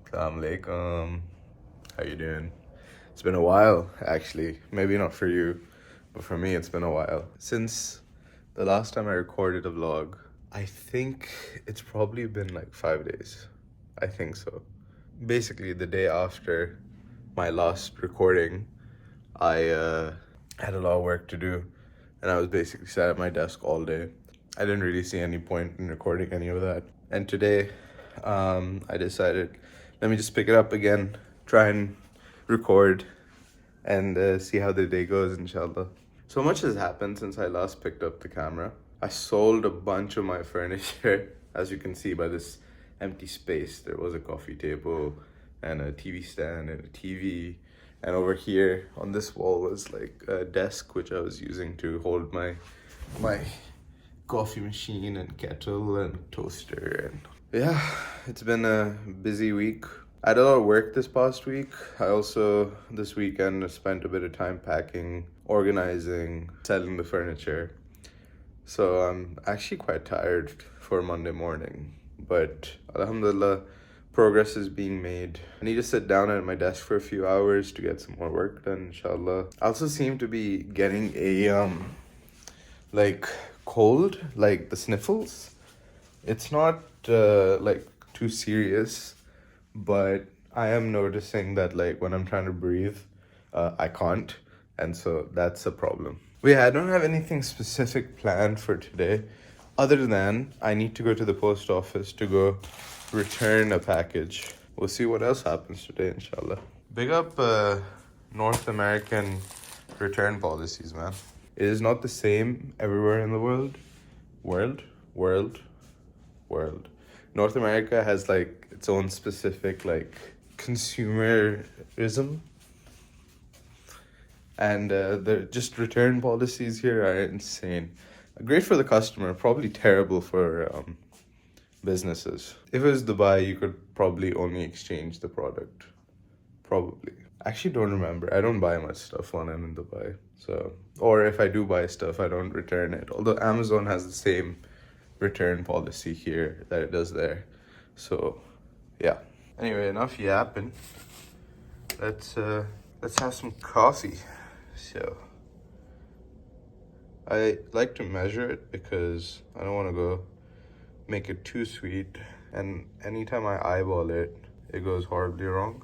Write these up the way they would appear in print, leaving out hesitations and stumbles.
Assalamu alaikum. How you doing? It's been a while, actually. Maybe not for you, but for me, it's been a while. Since the last time I recorded a vlog, I think it's probably been like 5 days. I think so. Basically, the day after my last recording, I had a lot of work to do, and I was basically sat at my desk all day. I didn't really see any point in recording any of that. And today, I decided, let me just pick it up again, try and record, and see how the day goes, inshallah. So much has happened since I last picked up the camera. I sold a bunch of my furniture, as you can see by this empty space. There was a coffee table and a TV stand and a TV. And over here on this wall was like a desk which I was using to hold my coffee machine and kettle and toaster. And yeah, it's been a busy week. I had a lot of work this past week. I also, this weekend, spent a bit of time packing, organizing, selling the furniture. So I'm actually quite tired for Monday morning. But alhamdulillah, progress is being made. I need to sit down at my desk for a few hours to get some more work done, inshallah. I also seem to be getting a like cold, like the sniffles. It's not like too serious, but I am noticing that like when I'm trying to breathe, I can't, and so that's a problem. But yeah, I don't have anything specific planned for today, other than I need to go to the post office to go return a package. We'll see what else happens today, inshallah. Big up North American return policies, man. It is not the same everywhere in the world. World. North America has like its own specific like consumerism. And the just return policies here are insane. Great for the customer, probably terrible for businesses. If it was Dubai, you could probably only exchange the product. Probably. I actually don't remember. I don't buy much stuff when I'm in Dubai. So, or if I do buy stuff, I don't return it. Although Amazon has the same return policy here that it does there. So, yeah. Anyway, enough yapping. Let's have some coffee. So, I like to measure it because I don't want to go make it too sweet, and anytime I eyeball it, it goes horribly wrong.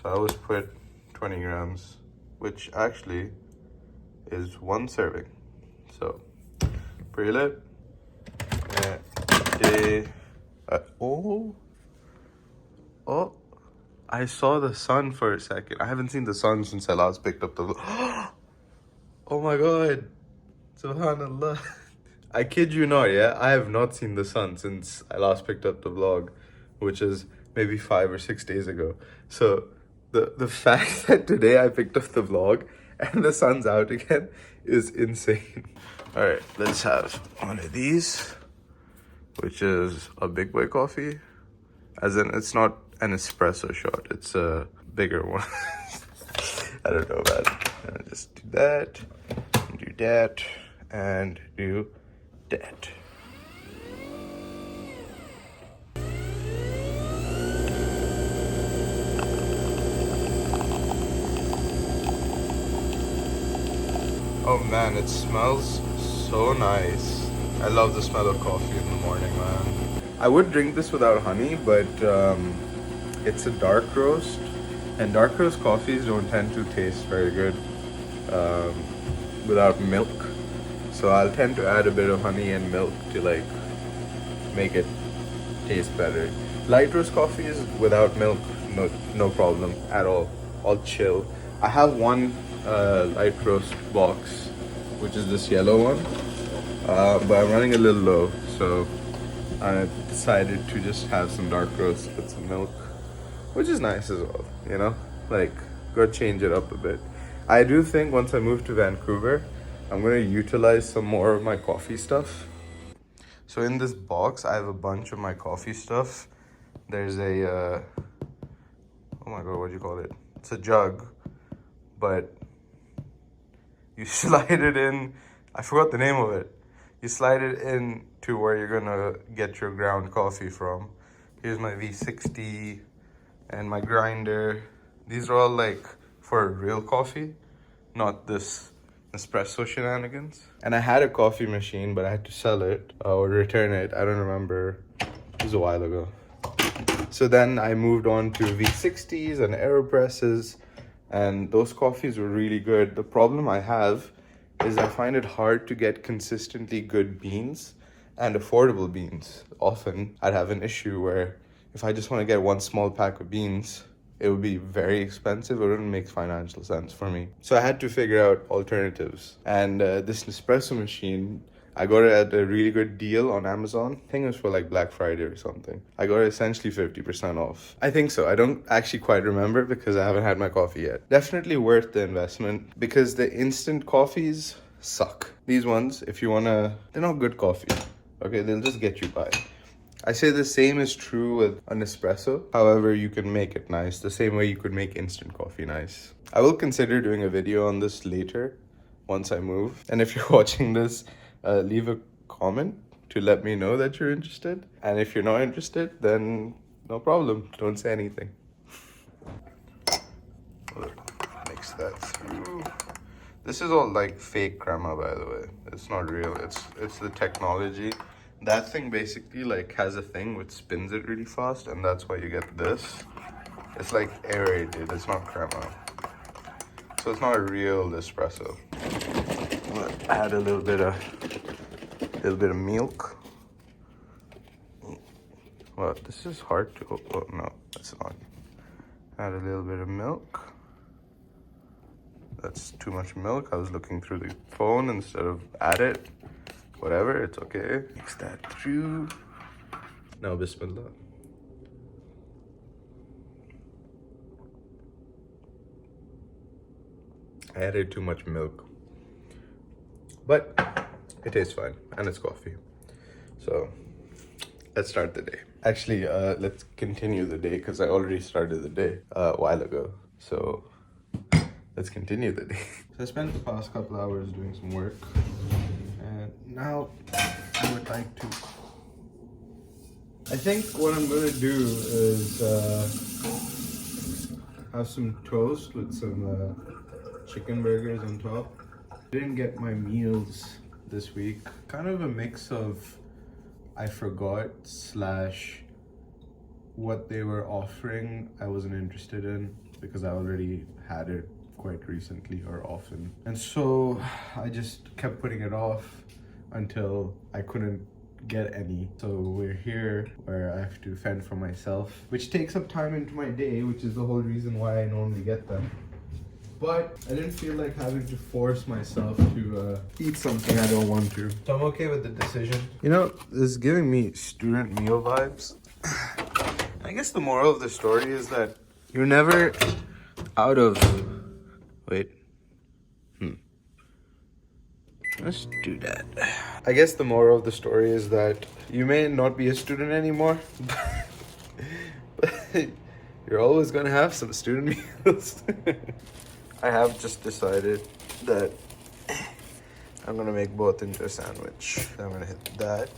So I always put 20 grams, which actually is one serving. So, pre-lit. Oh, I saw the sun for a second. I haven't seen the sun since I last picked up the... Oh my god. Subhanallah. I kid you not, yeah? I have not seen the sun since I last picked up the vlog, which is maybe 5 or 6 days ago. So the fact that today I picked up the vlog and the sun's out again is insane. All right, let's have one of these, which is a big boy coffee. As in, it's not an espresso shot, it's a bigger one. I don't know about it. Just do that, and do that, and do that. Oh man, it smells so nice. I love the smell of coffee in the morning, man. I would drink this without honey, but it's a dark roast, and dark roast coffees don't tend to taste very good without milk. So I'll tend to add a bit of honey and milk to like make it taste better. Light roast coffees without milk, no problem at all. I'll chill. I have one light roast box, which is this yellow one, but I'm running a little low, so I decided to just have some dark roast with some milk, which is nice as well, you know, like go change it up a bit. I do think once I move to Vancouver, I'm gonna utilize some more of my coffee stuff. So in this box, I have a bunch of my coffee stuff. There's a, oh my god, what do you call it? It's a jug, but you slide it in, I forgot the name of it. You slide it in to where you're gonna get your ground coffee from. Here's my V60 and my grinder. These are all like for real coffee, not this Nespresso shenanigans. And I had a coffee machine, but I had to sell it or return it. I don't remember. It was a while ago. So then I moved on to V60s and AeroPresses, and those coffees were really good. The problem I have is I find it hard to get consistently good beans and affordable beans. Often I'd have an issue where if I just want to get one small pack of beans, it would be very expensive. It wouldn't make financial sense for me. So I had to figure out alternatives. And this Nespresso machine, I got it at a really good deal on Amazon. I think it was for like Black Friday or something. I got it essentially 50% off. I think so. I don't actually quite remember because I haven't had my coffee yet. Definitely worth the investment because the instant coffees suck. These ones, if you wanna, they're not good coffee. Okay, they'll just get you by. I say the same is true with an espresso. However, you can make it nice the same way you could make instant coffee nice. I will consider doing a video on this later once I move. And if you're watching this, leave a comment to let me know that you're interested. And if you're not interested, then no problem. Don't say anything. Mix that through. This is all like fake crema, by the way. It's not real. It's the technology. That thing basically like has a thing which spins it really fast, and that's why you get this. It's like aerated. It's not crema. So it's not a real espresso. I'm gonna add a little bit of milk. Well, this is hard to. Oh no, that's not. Add a little bit of milk. That's too much milk. I was looking through the phone instead of at it. Whatever, it's okay. Mix that through. Now, Bismillah. I added too much milk. But it tastes fine, and it's coffee. So, let's start the day. Actually, let's continue the day, because I already started the day a while ago. So, let's continue the day. So I spent the past couple hours doing some work. And now I would like to... I think what I'm going to do is have some toast with some chicken burgers on top. Didn't get my meals this week. Kind of a mix of I forgot / what they were offering I wasn't interested in because I already had it quite recently or often. And so I just kept putting it off until I couldn't get any. So we're here where I have to fend for myself, which takes up time into my day, which is the whole reason why I normally get them. But I didn't feel like having to force myself to eat something I don't want to. So I'm okay with the decision. You know, this is giving me student meal vibes. I guess the moral of the story is that you're never out of... Wait. Let's do that. I guess the moral of the story is that you may not be a student anymore, but you're always gonna have some student meals. I have just decided that I'm gonna make both into a sandwich. I'm gonna hit that.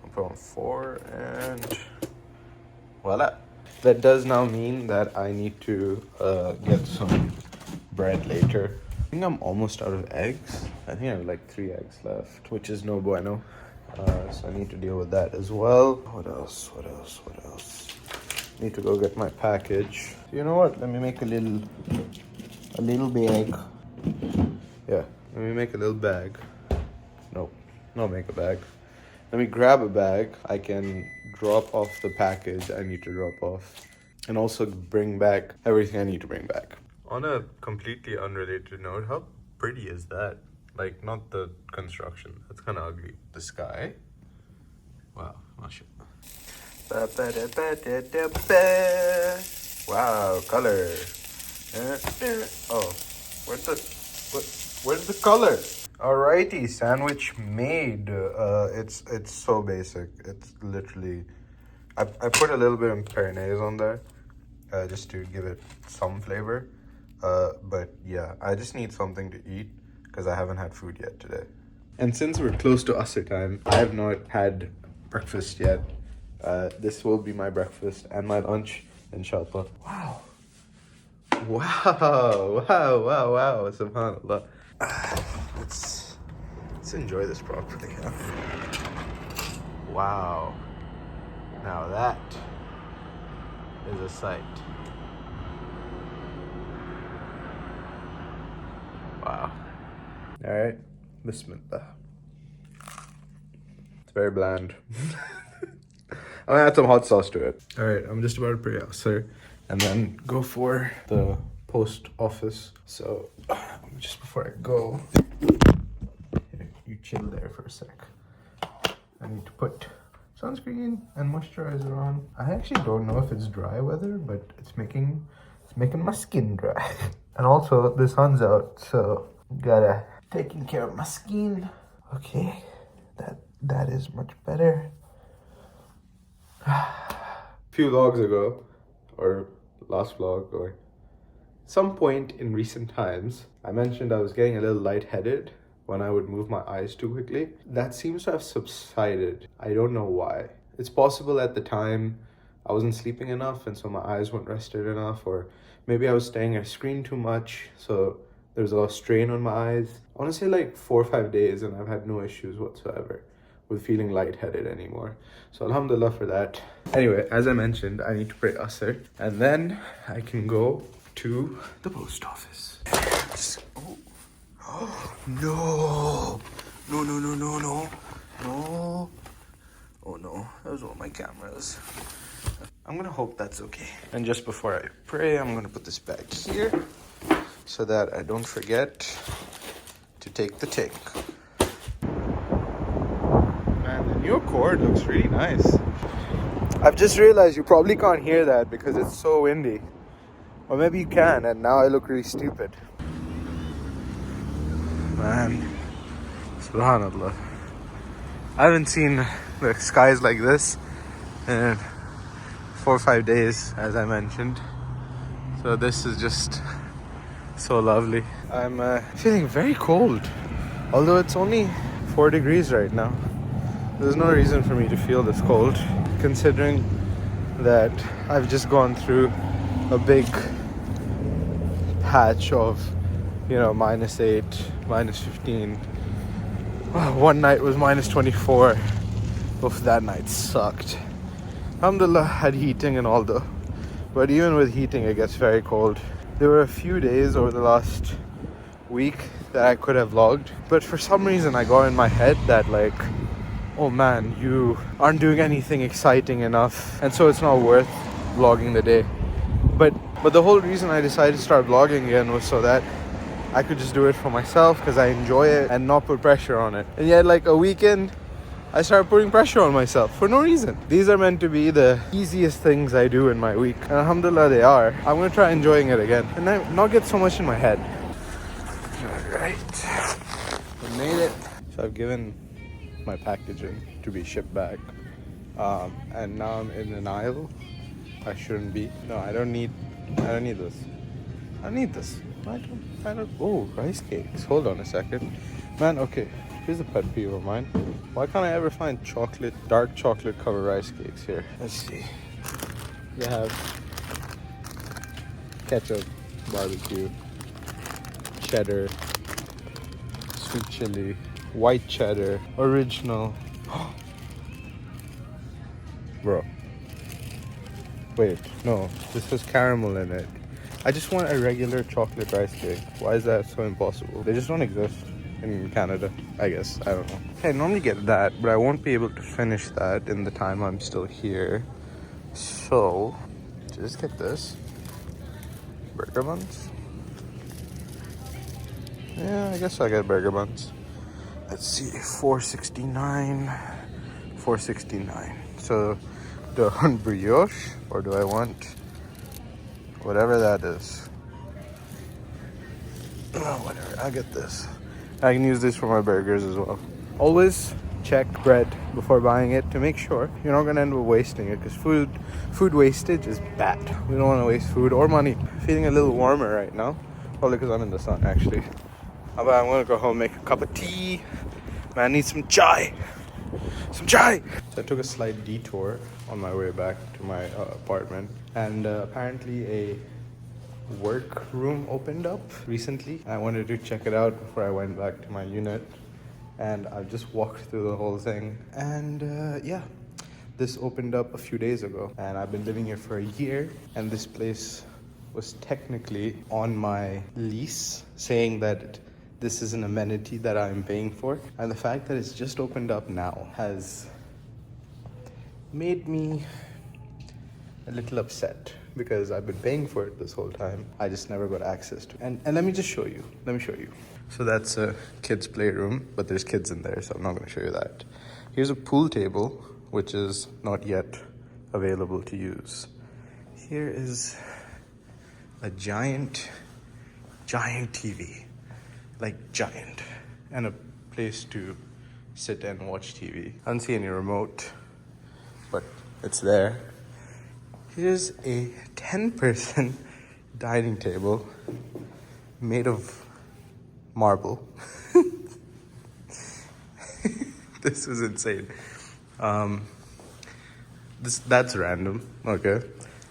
I'll put on 4 and voila. That does now mean that I need to get some bread later. I think I'm almost out of eggs. I think I have like 3 eggs left, which is no bueno. So I need to deal with that as well. What else? Need to go get my package. You know what? Let me make a little bag. Yeah, let me make a little bag. Nope, not make a bag. Let me grab a bag. I can drop off the package I need to drop off, and also bring back everything I need to bring back. On a completely unrelated note, how pretty is that? Like, not the construction. That's kind of ugly. The sky. Wow, mashallah. Wow, color. Oh, where's the color? Alrighty, sandwich made. It's so basic. It's literally... I put a little bit of béarnaise on there, just to give it some flavor. But yeah, I just need something to eat because I haven't had food yet today. And since we're close to Asr time, I have not had breakfast yet. This will be my breakfast and my lunch, inshallah. Wow. Wow. Wow. Wow. Wow. Subhanallah. Let's enjoy this properly. Huh? Wow. Now that is a sight. Wow. All right. Bismillah. It's very bland. I'm gonna add some hot sauce to it. All right. I'm just about to pray Asr and then go for the post office. So just before I go, you chill there for a sec. I need to put sunscreen and moisturizer on. I actually don't know if it's dry weather, but it's making my skin dry. And also the sun's out, so gotta taking care of my skin. Okay, that is much better. Few vlogs ago, or last vlog, or some point in recent times, I mentioned I was getting a little lightheaded when I would move my eyes too quickly. That seems to have subsided. I don't know why. It's possible at the time I wasn't sleeping enough and so my eyes weren't rested enough, or maybe I was staring at a screen too much, so there was a lot of strain on my eyes. I want to say like 4 or 5 days and I've had no issues whatsoever with feeling lightheaded anymore. So alhamdulillah for that. Anyway, as I mentioned, I need to pray Asr and then I can go to the post office. Oh, no. Oh no, that was one of my cameras. I'm gonna hope that's okay. And just before I pray, I'm gonna put this back here so that I don't forget to take the tank. Man, the new Accord looks really nice. I've just realized you probably can't hear that because it's so windy. Or maybe you can, and now I look really stupid. Man, subhanallah. I haven't seen the skies like this in 4 or 5 days, as I mentioned. So this is just so lovely. I'm feeling very cold, although it's only 4 degrees right now. There's no reason for me to feel this cold, considering that I've just gone through a big patch of, -8, -15. One night was -24. Oof, that night sucked. Alhamdulillah, had heating and all though. But even with heating, it gets very cold. There were a few days over the last week that I could have vlogged, but for some reason I got in my head that like, oh man, you aren't doing anything exciting enough, and so it's not worth vlogging the day. But the whole reason I decided to start vlogging again was so that I could just do it for myself because I enjoy it and not put pressure on it. And yet like a weekend, I started putting pressure on myself for no reason. These are meant to be the easiest things I do in my week. And alhamdulillah they are. I'm going to try enjoying it again and not get so much in my head. Alright. I made it. So I've given my packaging to be shipped back. And now I'm in an aisle. I shouldn't be. No, I don't need this. I need this. I don't. Oh, rice cakes. Hold on a second. Man, okay. Here's a pet peeve of mine. Why can't I ever find dark chocolate covered rice cakes here? Let's see. They have ketchup, barbecue, cheddar, sweet chili, white cheddar, original. Bro. Wait, no. This has caramel in it. I just want a regular chocolate rice cake. Why is that so impossible? They just don't exist in Canada, I guess. I don't know. I normally get that, but I won't be able to finish that in the time I'm still here. So, just get this. Burger buns. Yeah, I guess I'll get burger buns. Let's see, $4.69. $4.69. So, do I want brioche or do I want whatever that is? Oh, whatever. I'll get this. I can use this for my burgers as well. Always check bread before buying it to make sure you're not gonna end up wasting it, because food wastage is bad. We don't want to waste food or money. Feeling a little warmer right now, probably because I'm in the sun actually. But I'm gonna go home, make a cup of tea. Man, I need some chai. Some chai! So I took a slight detour on my way back to my apartment, and apparently a workroom opened up recently. I wanted to check it out before I went back to my unit, and I just walked through the whole thing. And yeah, this opened up a few days ago, and I've been living here for a year, and this place was technically on my lease, saying that this is an amenity that I'm paying for. And the fact that it's just opened up now has made me a little upset, because I've been paying for it this whole time. I just never got access to it. And let me just show you. Let me show you. So that's a kid's playroom, but there's kids in there, so I'm not going to show you that. Here's a pool table, which is not yet available to use. Here is a giant TV, like giant, and a place to sit and watch TV. I don't see any remote, but it's there. Here's a 10-person dining table made of marble. This is insane. That's random. Okay.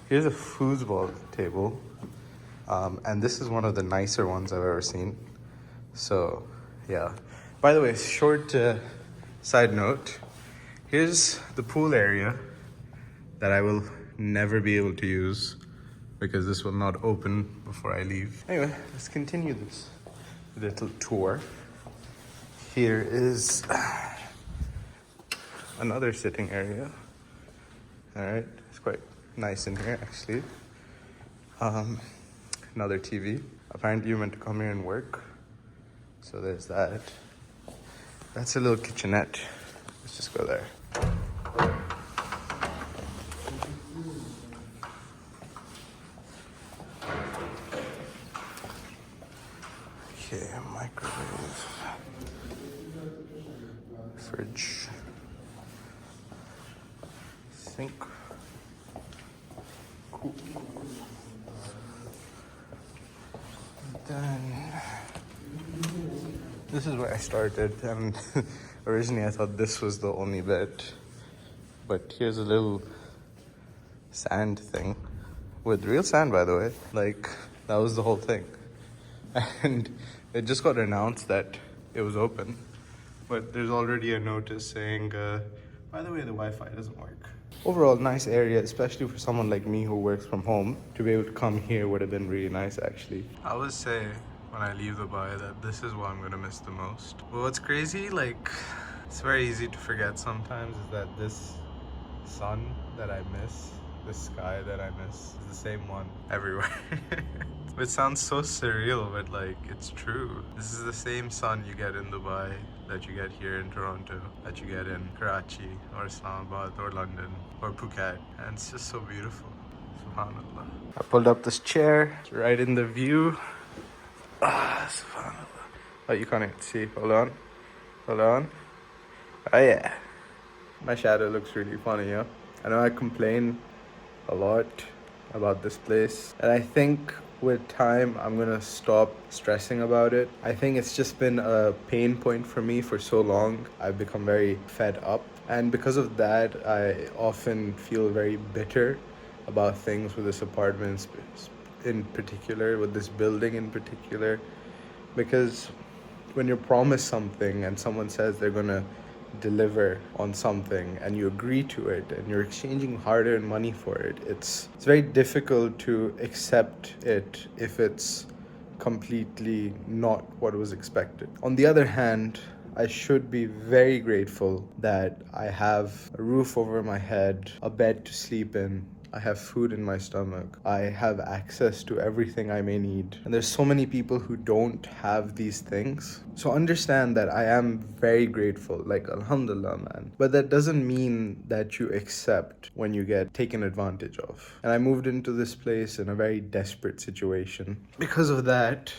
Here's a foosball table. And this is one of the nicer ones I've ever seen. So, yeah. By the way, short side note. Here's the pool area that I will never be able to use, because this will not open before I leave. Anyway, let's continue this little tour. Here is another sitting area. All right, it's quite nice in here, actually. Another TV. Apparently you meant to come here and work, so there's that. That's a little kitchenette. Let's just go there. Okay, microwave, fridge, sink. Cool. Then this is where I started, and originally I thought this was the only bit, but here's a little sand thing with real sand, by the way. Like, that was the whole thing. And it just got announced that it was open, but there's already a notice saying, by the way, the Wi-Fi doesn't work. Overall, nice area, especially for someone like me who works from home. To be able to come here would have been really nice, actually. I always say when I leave Dubai that this is what I'm gonna miss the most. But what's crazy, like, it's very easy to forget sometimes, is that this sun that I miss, this sky that I miss, is the same one everywhere. It sounds so surreal, but like, it's true. This is the same sun you get in Dubai, that you get here in Toronto, that you get in Karachi or Islamabad or London or Phuket, and it's just so beautiful. Subhanallah. I pulled up this chair, it's right in the view. Subhanallah. Oh, you can't even see. Hold on. Hold on. Oh yeah. My shadow looks really funny, yeah? I know I complain a lot about this place, and I think with time I'm gonna stop stressing about it. I think it's just been a pain point for me for so long. I've become very fed up, and because of that I often feel very bitter about things with this apartment in particular, with this building in particular, because when you're promised something and someone says they're gonna deliver on something and you agree to it and you're exchanging hard-earned money for it, it's very difficult to accept it if it's completely not what was expected. On the other hand, I should be very grateful that I have a roof over my head, a bed to sleep in, I have food in my stomach, I have access to everything I may need. And there's so many people who don't have these things. So understand that I am very grateful, like alhamdulillah, man. But that doesn't mean that you accept when you get taken advantage of. And I moved into this place in a very desperate situation. Because of that,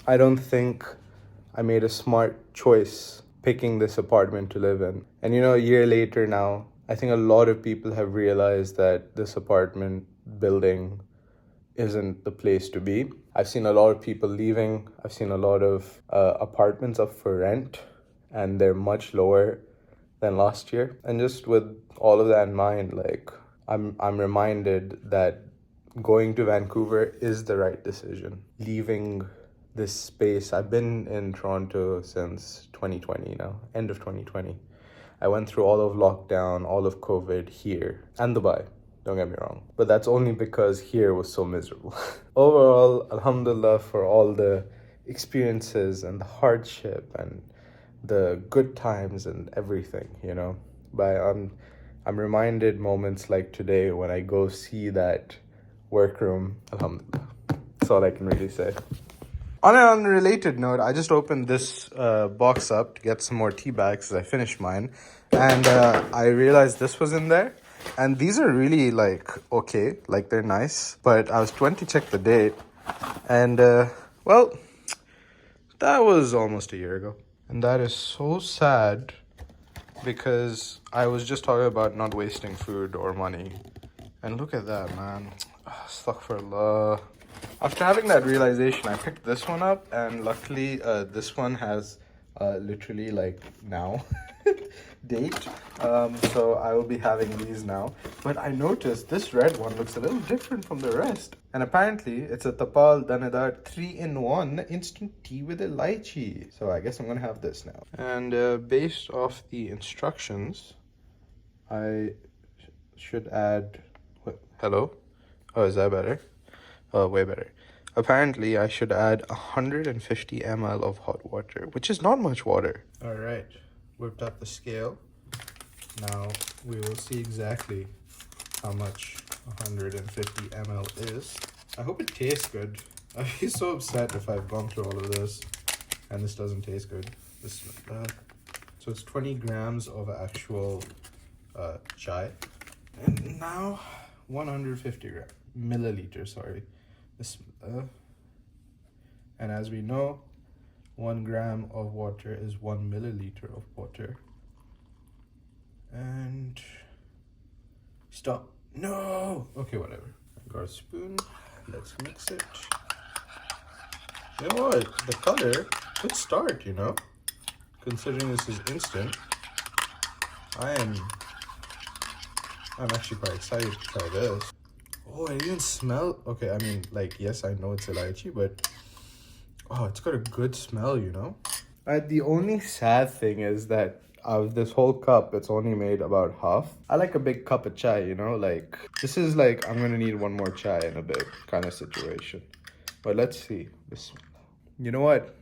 I don't think I made a smart choice picking this apartment to live in. And you know, a year later now, I think a lot of people have realized that this apartment building isn't the place to be. I've seen a lot of people leaving. I've seen a lot of apartments up for rent, and they're much lower than last year. And just with all of that in mind, like I'm reminded that going to Vancouver is the right decision. Leaving this space, I've been in Toronto since 2020 now, end of 2020. I went through all of lockdown, all of COVID here, and Dubai. Don't get me wrong. But that's only because here was so miserable. Overall, alhamdulillah for all the experiences and the hardship and the good times and everything, you know. But I'm reminded moments like today when I go see that workroom. Alhamdulillah. That's all I can really say. On an unrelated note, I just opened this box up to get some more tea bags as I finished mine. And I realized this was in there. And these are really like, okay, like they're nice. But I was trying to check the date. And well, that was almost a year ago. And that is so sad because I was just talking about not wasting food or money. And look at that, man. Astaghfirullah. After having that realization, I picked this one up, and luckily this one has literally like now date. So I will be having these now. But I noticed this red one looks a little different from the rest. And apparently it's a Tapal Danedar 3-in-1 instant tea with Elachi. So I guess I'm gonna have this now. And based off the instructions, I should add, what, hello? Oh, is that better? Oh, way better. Apparently, I should add 150 ml of hot water, which is not much water. All right, whipped up the scale. Now we will see exactly how much 150 ml is. I hope it tastes good. I'd be so upset if I've gone through all of this and this doesn't taste good. So it's 20 grams of actual chai. And now 150 milliliters, sorry. And as we know, 1 gram of water is 1 milliliter of water. And stop. No. Okay, whatever. I got a spoon. Let's mix it. You know what? The color, good start, you know. Considering this is instant, I'm actually quite excited to try this. Oh, I even smell. Okay, I mean, like, yes, I know it's Elachi, but oh, it's got a good smell, you know. The only sad thing is that out of this whole cup, it's only made about half. I like a big cup of chai, you know, like this is like I'm gonna need one more chai in a bit kind of situation. But let's see. You know what?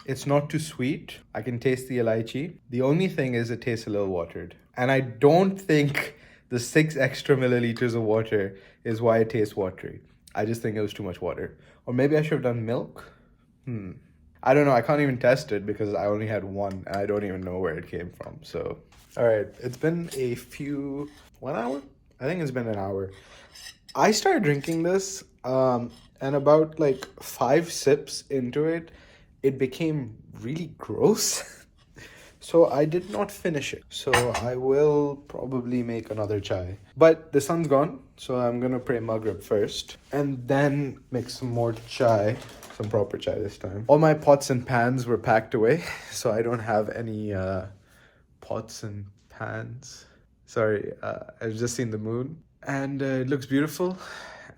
It's not too sweet. I can taste the Elachi. The only thing is it tastes a little watered. And I don't think the 6 extra milliliters of water is why it tastes watery. I just think it was too much water. Or maybe I should have done milk. I don't know. I can't even test it because I only had one and I don't even know where it came from. So, all right. It's been 1 hour? I think it's been an hour. I started drinking this and about like 5 sips into it, it became really gross. So I did not finish it. So I will probably make another chai. But the sun's gone, so I'm gonna pray Maghrib first. And then make some more chai. Some proper chai this time. All my pots and pans were packed away, so I don't have any pots and pans. Sorry, I've just seen the moon. And it looks beautiful.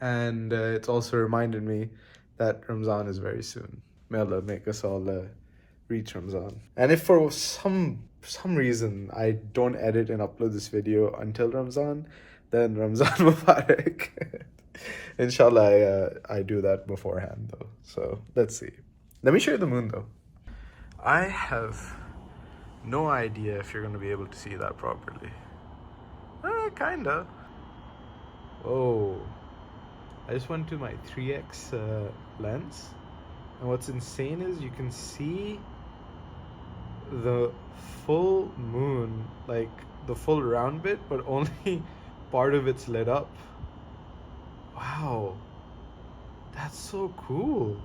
And it's also reminded me that Ramadan is very soon. May Allah make us all reach Ramadan. And if for some reason I don't edit and upload this video until Ramadan, then Ramadan Mubarak. Inshallah, I do that beforehand though. So let's see. Let me show you the moon though. I have no idea if you're going to be able to see that properly. Kinda. Oh, I just went to my 3x lens. And what's insane is you can see the full moon, like the full round bit, but only part of it's lit up. Wow, that's so cool.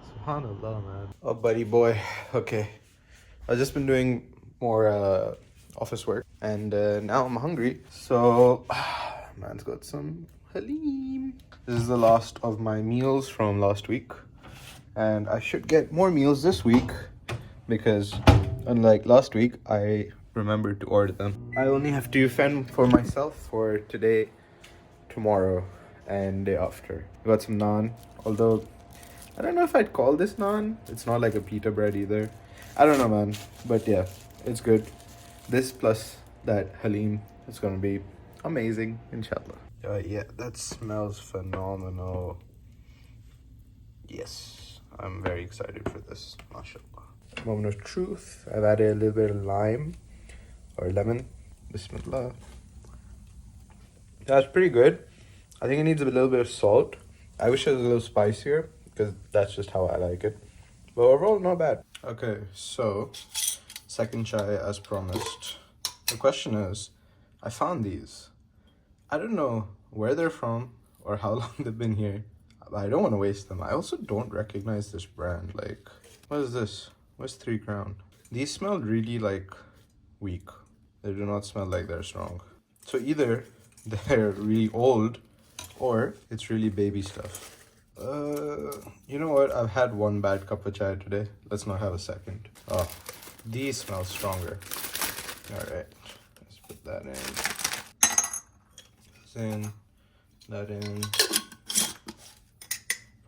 Subhanallah, man. Oh, buddy boy. Okay, I've just been doing more office work, and now I'm hungry. So, man's got some halim. This is the last of my meals from last week, and I should get more meals this week, because unlike last week, I remembered to order them. I only have to fend for myself for today, tomorrow, and day after. Got some naan, although I don't know if I'd call this naan. It's not like a pita bread either. I don't know, man, but yeah, it's good. This plus that halim is gonna be amazing, inshallah. Yeah, that smells phenomenal. Yes, I'm very excited for this, mashallah. Moment of truth. I've added a little bit of lime or lemon. Bismillah. That's pretty good. I think it needs a little bit of salt. I wish it was a little spicier because that's just how I like it. But overall, not bad. Okay, so second chai as promised. The question is, I found these. I don't know where they're from or how long they've been here. I don't want to waste them. I also don't recognize this brand. Like, what is this? What's 3 Crown? These smell really like weak. They do not smell like they're strong. So either they're really old or it's really baby stuff. You know what? I've had one bad cup of chai today. Let's not have a second. Oh, these smell stronger. All right, let's put that in. Zain, that in.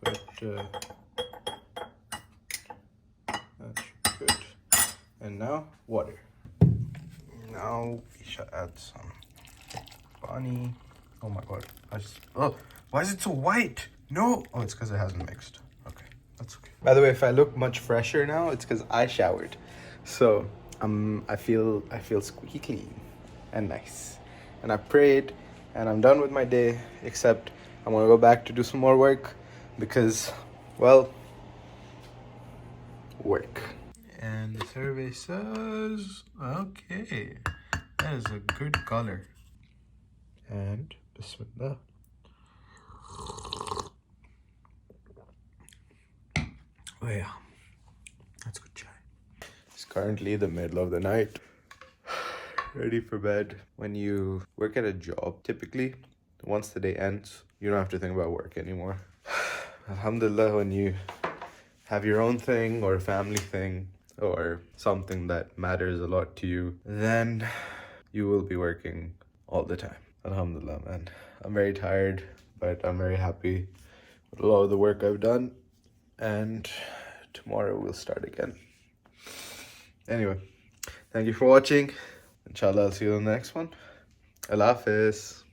Put that's good. And now water. Now we should add some Pani. Oh my god! Why is it so white? No. Oh, it's because it hasn't mixed. Okay, that's okay. By the way, if I look much fresher now, it's because I showered. So I feel squeaky clean and nice. And I prayed, and I'm done with my day. Except I'm gonna go back to do some more work because, well, work. And the survey says okay. That is a good color. And bismillah. Oh yeah, that's good chai. It's currently the middle of the night. Ready for bed. When you work at a job, typically, once the day ends, you don't have to think about work anymore. Alhamdulillah, when you have your own thing or a family thing or something that matters a lot to you, then you will be working all the time. Alhamdulillah, man. I'm very tired, but I'm very happy with a lot of the work I've done. And tomorrow we'll start again. Anyway, thank you for watching. Inshallah, I'll see you on the next one. Allah Hafiz.